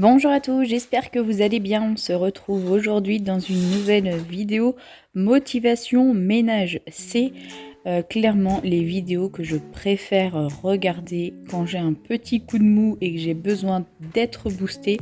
Bonjour à tous, j'espère que vous allez bien. On se retrouve aujourd'hui dans une nouvelle vidéo motivation ménage. C'est clairement les vidéos que je préfère regarder quand j'ai un petit coup de mou et que j'ai besoin d'être boosté.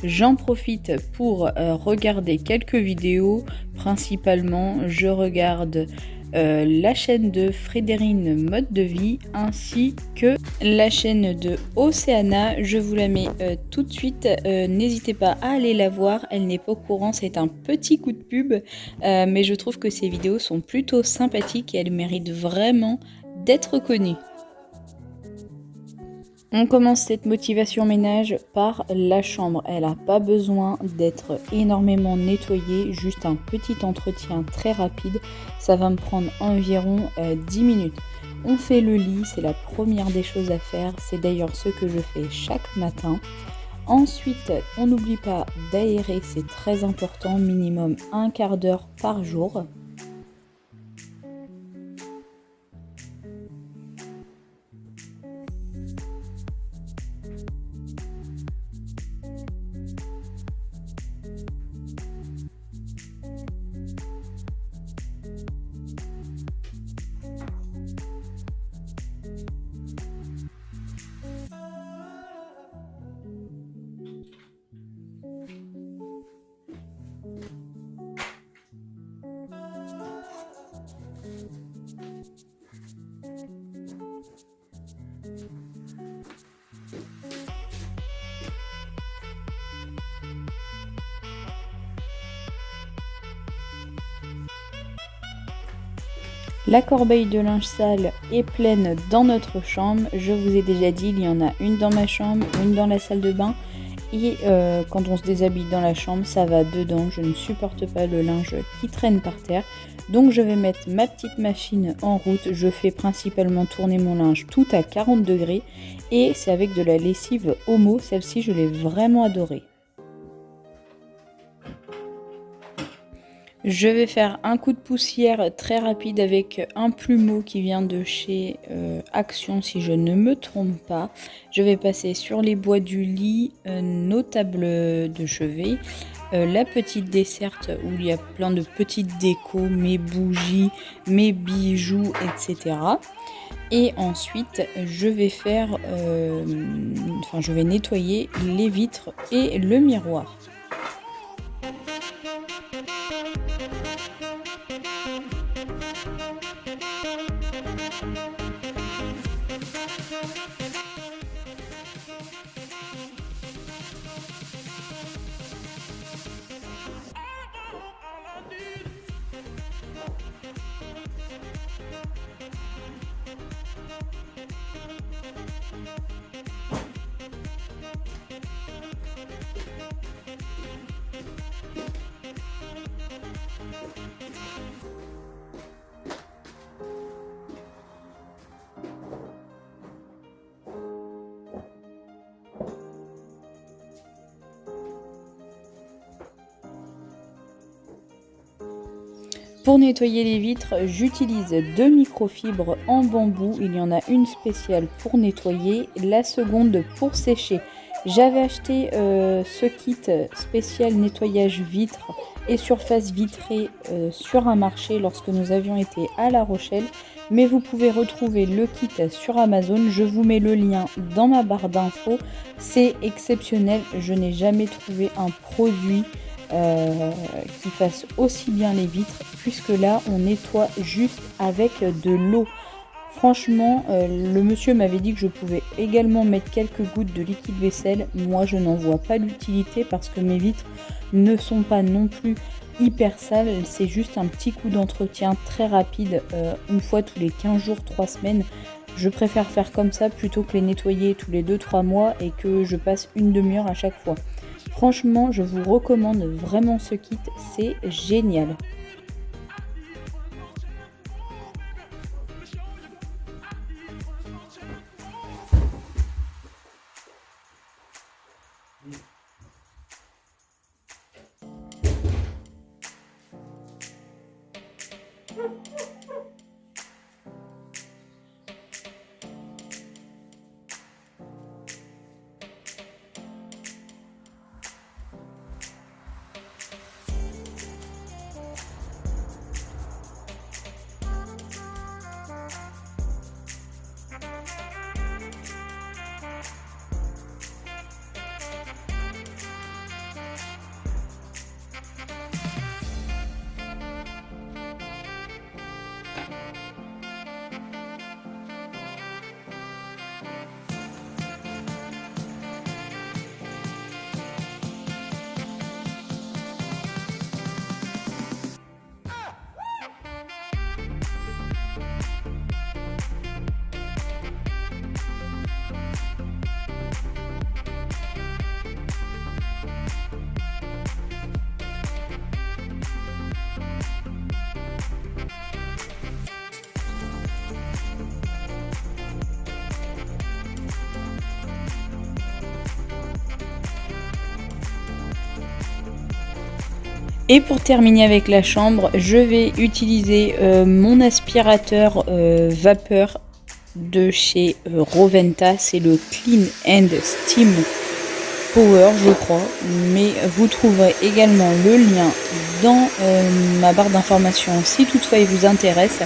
J'en profite pour regarder quelques vidéos. Principalement, je regarde la chaîne de Frédérine Mode de Vie ainsi que la chaîne de Océana. Je vous la mets tout de suite. N'hésitez pas à aller la voir. Elle n'est pas au courant, c'est un petit coup de pub. Mais je trouve que ces vidéos sont plutôt sympathiques et elles méritent vraiment d'être connues. On commence cette motivation ménage par la chambre. Elle n'a pas besoin d'être énormément nettoyée, juste un petit entretien très rapide. Ça va me prendre environ 10 minutes. On fait le lit, c'est la première des choses à faire. C'est d'ailleurs ce que je fais chaque matin. Ensuite, on n'oublie pas d'aérer, c'est très important, minimum un quart d'heure par jour. La corbeille de linge sale est pleine dans notre chambre. Je vous ai déjà dit, il y en a une dans ma chambre, une dans la salle de bain. Et quand on se déshabille dans la chambre, ça va dedans. Je ne supporte pas le linge qui traîne par terre. Donc je vais mettre ma petite machine en route. Je fais principalement tourner mon linge tout à 40 degrés. Et c'est avec de la lessive Omo. Celle-ci, je l'ai vraiment adorée. Je vais faire un coup de poussière très rapide avec un plumeau qui vient de chez Action si je ne me trompe pas. Je vais passer sur les bois du lit, nos tables de chevet, la petite desserte où il y a plein de petites décos, mes bougies, mes bijoux, etc. Et ensuite, je vais je vais nettoyer les vitres et le miroir. Pour nettoyer les vitres, j'utilise deux microfibres en bambou. Il y en a une spéciale pour nettoyer, la seconde pour sécher. J'avais acheté ce kit spécial nettoyage vitres et surface vitrée sur un marché lorsque nous avions été à La Rochelle. Mais vous pouvez retrouver le kit sur Amazon. Je vous mets le lien dans ma barre d'infos. C'est exceptionnel. Je n'ai jamais trouvé un produit qui fasse aussi bien les vitres, puisque là on nettoie juste avec de l'eau. Franchement, le monsieur m'avait dit que je pouvais également mettre quelques gouttes de liquide vaisselle. Moi je n'en vois pas l'utilité parce que mes vitres ne sont pas non plus hyper sales. C'est juste un petit coup d'entretien très rapide, une fois tous les 15 jours, 3 semaines. Je préfère faire comme ça plutôt que les nettoyer tous les 2-3 mois et que je passe une demi-heure à chaque fois. Franchement, je vous recommande vraiment ce kit, c'est génial. Et pour terminer avec la chambre, je vais utiliser mon aspirateur vapeur de chez Roventa. C'est le Clean and Steam Power, je crois. Mais vous trouverez également le lien dans ma barre d'informations si toutefois il vous intéresse.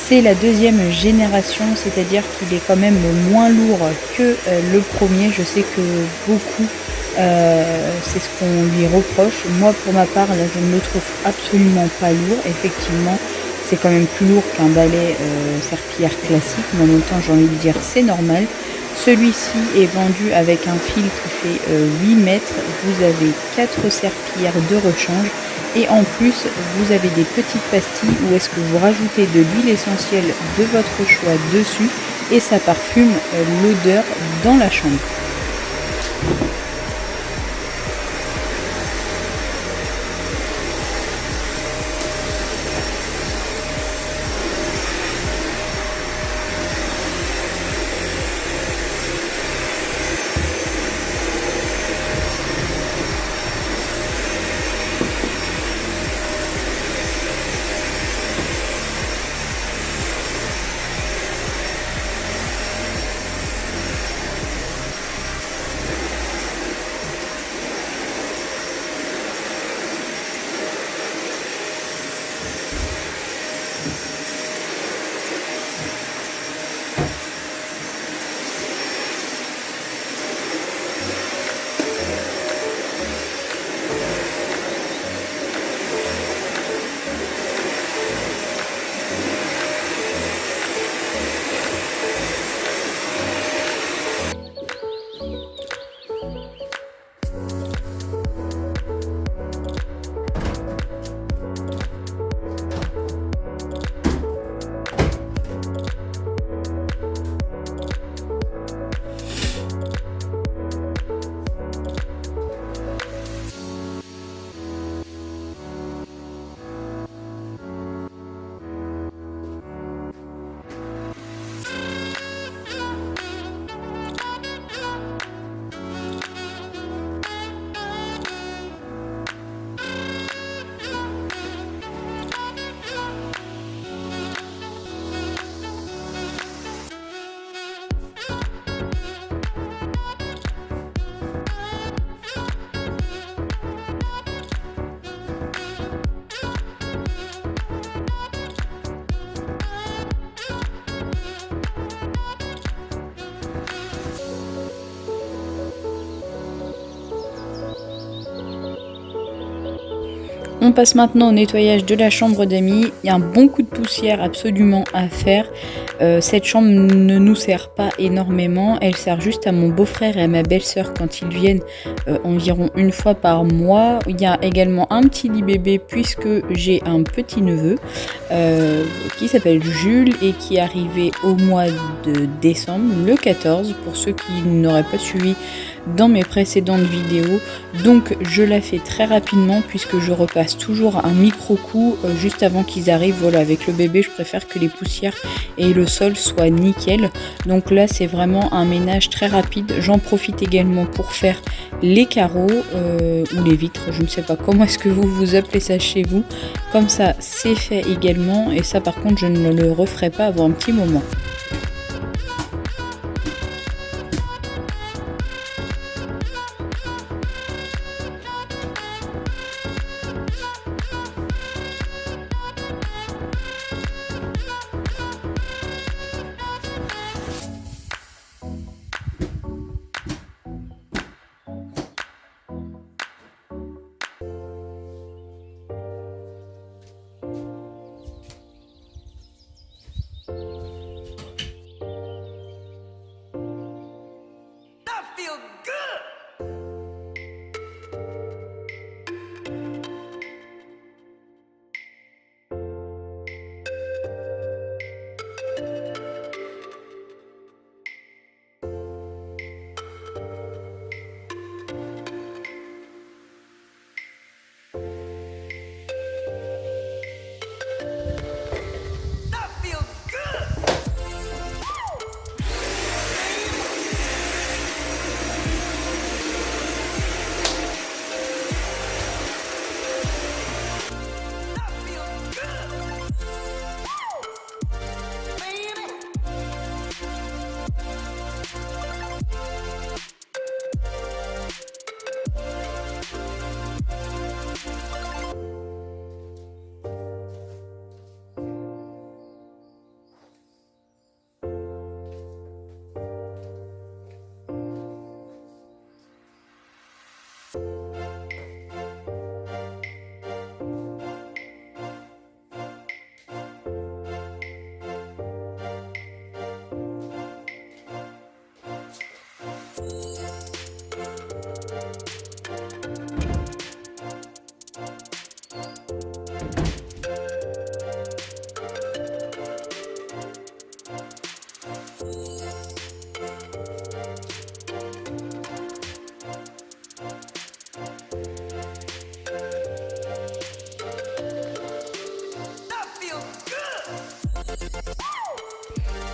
C'est la deuxième génération, c'est-à-dire qu'il est quand même moins lourd que le premier. Je sais que beaucoup, c'est ce qu'on lui reproche. Moi, pour ma part, là, je ne le trouve absolument pas lourd. Effectivement, c'est quand même plus lourd qu'un balai serpillière classique, mais en même temps, j'ai envie de dire, c'est normal. Celui-ci est vendu avec un fil qui fait 8 mètres. Vous avez 4 serpillières de rechange. Et en plus, vous avez des petites pastilles où est-ce que vous rajoutez de l'huile essentielle de votre choix dessus et ça parfume l'odeur dans la chambre. On passe maintenant au nettoyage de la chambre d'amis. Il y a un bon coup de poussière absolument à faire. Cette chambre ne nous sert pas énormément. Elle sert juste à mon beau-frère et à ma belle-sœur quand ils viennent environ une fois par mois. Il y a également un petit lit bébé puisque j'ai un petit neveu qui s'appelle Jules et qui est arrivé au mois de décembre, le 14, pour ceux qui n'auraient pas suivi dans mes précédentes vidéos. Donc je la fais très rapidement puisque je repasse toujours un micro-coup juste avant qu'ils arrivent. Voilà, avec le bébé je préfère que les poussières et le sol soient nickel. Donc là c'est vraiment un ménage très rapide. J'en profite également pour faire les carreaux ou les vitres, je ne sais pas comment est-ce que vous appelez ça chez vous. Comme ça c'est fait également et ça par contre je ne le referai pas avant un petit moment.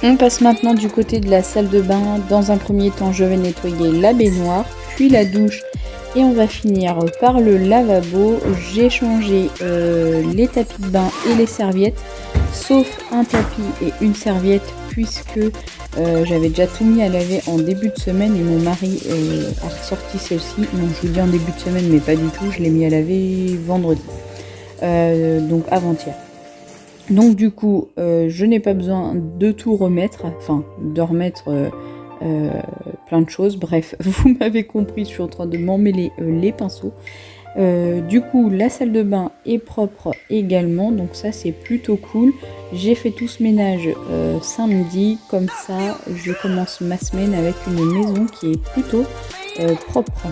On passe maintenant du côté de la salle de bain. Dans un premier temps, je vais nettoyer la baignoire, puis la douche et on va finir par le lavabo. J'ai changé les tapis de bain et les serviettes, sauf un tapis et une serviette puisque j'avais déjà tout mis à laver en début de semaine et mon mari a ressorti celle-ci. Non, je vous dis en début de semaine, mais pas du tout, je l'ai mis à laver vendredi, donc avant-hier. Donc du coup, je n'ai pas besoin de tout remettre, enfin de remettre plein de choses. Bref, vous m'avez compris, je suis en train de m'emmêler les pinceaux. Du coup, la salle de bain est propre également, donc ça c'est plutôt cool. J'ai fait tout ce ménage samedi, comme ça je commence ma semaine avec une maison qui est plutôt propre.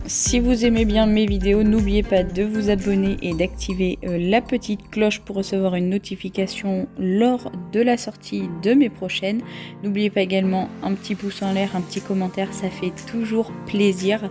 Si vous aimez bien mes vidéos, n'oubliez pas de vous abonner et d'activer la petite cloche pour recevoir une notification lors de la sortie de mes prochaines. N'oubliez pas également un petit pouce en l'air, un petit commentaire, ça fait toujours plaisir.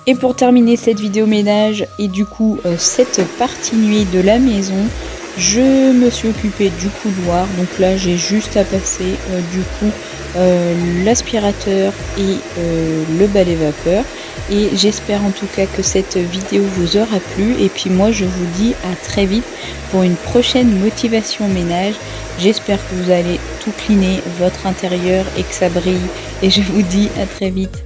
Et pour terminer cette vidéo ménage et du coup cette partie nuit de la maison, Je me suis occupée du couloir, donc là j'ai juste à passer l'aspirateur et le balai vapeur. Et j'espère en tout cas que cette vidéo vous aura plu. Et puis moi je vous dis à très vite pour une prochaine motivation ménage. J'espère que vous allez tout cleaner votre intérieur et que ça brille. Et je vous dis à très vite.